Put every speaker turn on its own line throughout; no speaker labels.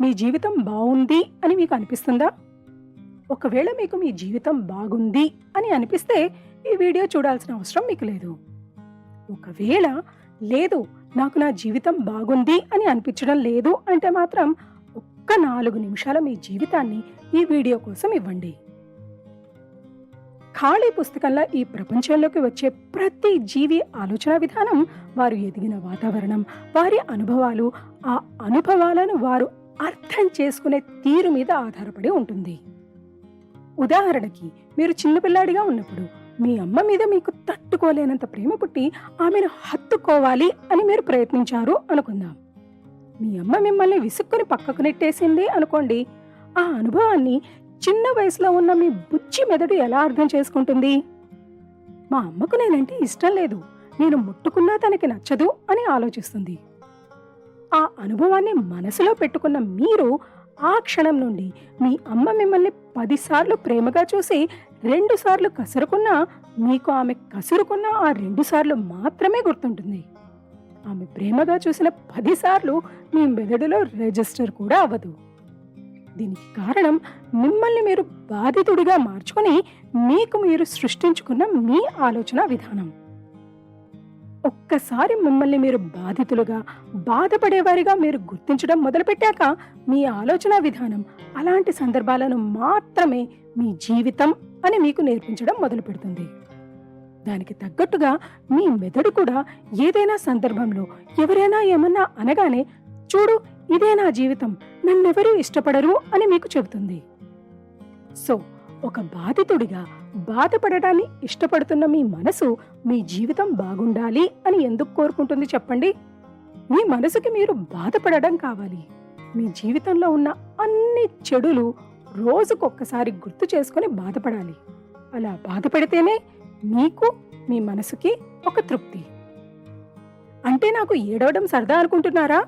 మీ జీవితం బాగుంది అని మీకు అనిపిస్తుందా? ఒకవేళ మీకు మీ జీవితం బాగుంది అని అనిపిస్తే ఈ వీడియో చూడాల్సిన అవసరం మీకు లేదు. ఒకవేళ లేదు, నాకు నా జీవితం బాగుంది అని అనిపించడం లేదు అంటే మాత్రం ఒక్క 4 నిమిషాల మీ జీవితాన్ని ఈ వీడియో కోసం ఇవ్వండి. ఖాళీ పుస్తకంలో ఈ ప్రపంచంలోకి వచ్చే ప్రతి జీవి ఆలోచన విధానం, వారు ఎదిగిన వాతావరణం, వారి అనుభవాలు, ఆ అనుభవాలను వారు అర్థం చేసుకునే తీరు మీద ఆధారపడి ఉంటుంది. ఉదాహరణకి, మీరు చిన్నపిల్లాడిగా ఉన్నప్పుడు మీ అమ్మ మీద మీకు తట్టుకోలేనంత ప్రేమ పుట్టి ఆమెను హత్తుకోవాలి అని మీరు ప్రయత్నించారు అనుకుందాం. మీ అమ్మ మిమ్మల్ని విసుక్కుని పక్కకు నెట్టేసింది అనుకోండి. ఆ అనుభవాన్ని చిన్న వయసులో ఉన్న మీ బుజ్జి మెదడు ఎలా అర్థం చేసుకుంటుంది? మా అమ్మకు నేనంటే ఇష్టం లేదు, నేను ముట్టుకున్నా తనకి నచ్చదు అని ఆలోచిస్తుంది. ఆ అనుభవాన్ని మనసులో పెట్టుకున్న మీరు ఆ క్షణం నుండి మీ అమ్మ మిమ్మల్ని 10 సార్లు ప్రేమగా చూసి 2 సార్లు కసురుకున్నా, మీకు ఆమె కసురుకున్న ఆ 2 సార్లు మాత్రమే గుర్తుంటుంది. ఆమె ప్రేమగా చూసిన 10 సార్లు మీ మెదడులో రిజిస్టర్ కూడా అవ్వదు. దీనికి కారణం మిమ్మల్ని మీరు బాధితుడిగా మార్చుకొని మీకు మీరు సృష్టించుకున్న మీ ఆలోచన విధానం. ఒక్కసారి మిమ్మల్ని మీరు బాధితులుగా, బాధపడేవారిగా మీరు గుర్తించడం మొదలుపెట్టాక మీ ఆలోచన విధానం అలాంటి సందర్భాలను మాత్రమే మీ జీవితం అని మీకు నేర్పించడం మొదలు పెడుతుంది. దానికి తగ్గట్టుగా మీ మెదడు కూడా ఏదైనా సందర్భంలో ఎవరైనా ఏమన్నా అనగానే, చూడు ఇదే నా జీవితం, నన్నెవరూ ఇష్టపడరు అని మీకు చెబుతుంది. సో ఒక బాధితుడిగా బాధపడటాన్ని ఇష్టపడుతున్న మీ మనసు మీ జీవితం బాగుండాలి అని ఎందుకు కోరుకుంటుంది చెప్పండి? మీ మనసుకి మీరు బాధపడడం కావాలి. మీ జీవితంలో ఉన్న అన్ని చెడులు రోజుకొక్కసారి గుర్తు చేసుకుని బాధపడాలి. అలా బాధపడితేనే మీకు, మీ మనసుకి ఒక తృప్తి. అంటే నాకు ఏడవడం సరదా అనుకుంటున్నారా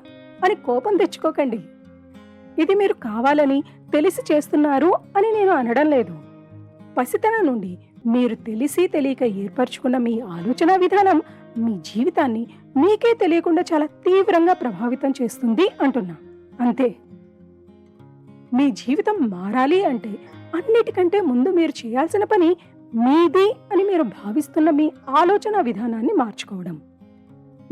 అని కోపం తెచ్చుకోకండి. ఇది మీరు కావాలని తెలిసి చేస్తున్నారు అని నేను అనడం లేదు. పసితనం నుండి మీరు తెలిసి తెలియక ఏర్పరచుకున్న మీ ఆలోచన విధానం మీ జీవితాన్ని మీకే తెలియకుండా చాలా తీవ్రంగా ప్రభావితం చేస్తుంది అంటున్నా. అంతే. మీ జీవితం మారాలి అంటే అన్నిటికంటే ముందు మీరు చేయాల్సిన పని మీది అని మీరు భావిస్తున్న మీ ఆలోచన విధానాన్ని మార్చుకోవడం.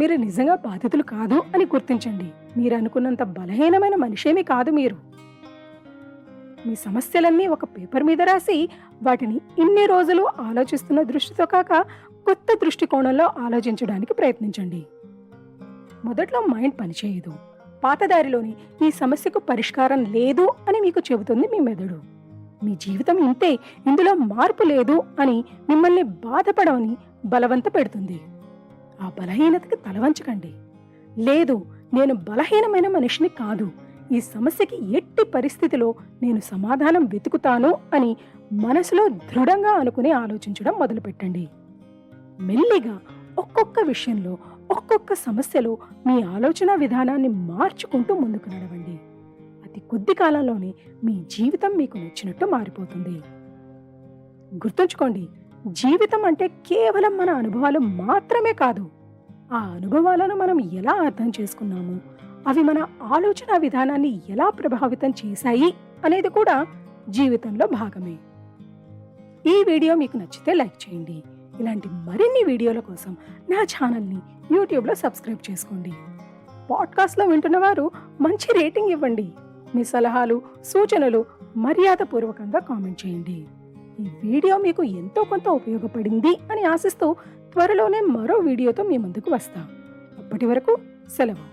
మీరు నిజంగా బాధితులు కాదు అని గుర్తించండి. మీరు అనుకున్నంత బలహీనమైన మనిషేమీ కాదు. మీరు మీ సమస్యలన్నీ ఒక పేపర్ మీద రాసి వాటిని ఇన్ని రోజులు ఆలోచిస్తున్న దృష్టితో కాక కొత్త దృష్టికోణంలో ఆలోచించడానికి ప్రయత్నించండి. మొదట్లో మైండ్ పనిచేయదు. పాతదారిలోని ఈ సమస్యకు పరిష్కారం లేదు అని మీకు చెబుతుంది మీ మెదడు. మీ జీవితం ఇంతే, ఇందులో మార్పు లేదు అని మిమ్మల్ని బాధపడవని బలవంత పెడుతుంది. ఆ బలహీనతకి తలవంచకండి. లేదు, నేను బలహీనమైన మనిషిని కాదు, ఈ సమస్యకి ఎట్టి పరిస్థితిలో నేను సమాధానం వెతుకుతాను అని మనసులో దృఢంగా అనుకుని ఆలోచించడం మొదలుపెట్టండి. మెల్లిగా ఒక్కొక్క విషయంలో, ఒక్కొక్క సమస్యలో మీ ఆలోచన విధానాన్ని మార్చుకుంటూ ముందుకు నడవండి. అతి కొద్ది కాలంలోనే మీ జీవితం మీకు నచ్చినట్టు మారిపోతుంది. గుర్తుంచుకోండి, జీవితం అంటే కేవలం మన అనుభవాలు మాత్రమే కాదు. ఆ అనుభవాలను మనం ఎలా అర్థం చేసుకున్నాము, అవి మన ఆలోచన విధానాన్ని ఎలా ప్రభావితం చేశాయి అనేది కూడా జీవితంలో భాగమే. ఈ వీడియో మీకు నచ్చితే లైక్ చేయండి. ఇలాంటి మరిన్ని వీడియోల కోసం నా ఛానల్ని యూట్యూబ్లో సబ్స్క్రైబ్ చేసుకోండి. పాడ్కాస్ట్లో వింటున్న వారు మంచి రేటింగ్ ఇవ్వండి. మీ సలహాలు, సూచనలు మర్యాదపూర్వకంగా కామెంట్ చేయండి. ఈ వీడియో మీకు ఎంతో కొంత ఉపయోగపడింది అని ఆశిస్తూ త్వరలోనే మరో వీడియోతో మీ ముందుకు వస్తా. అప్పటి వరకు సెలవు.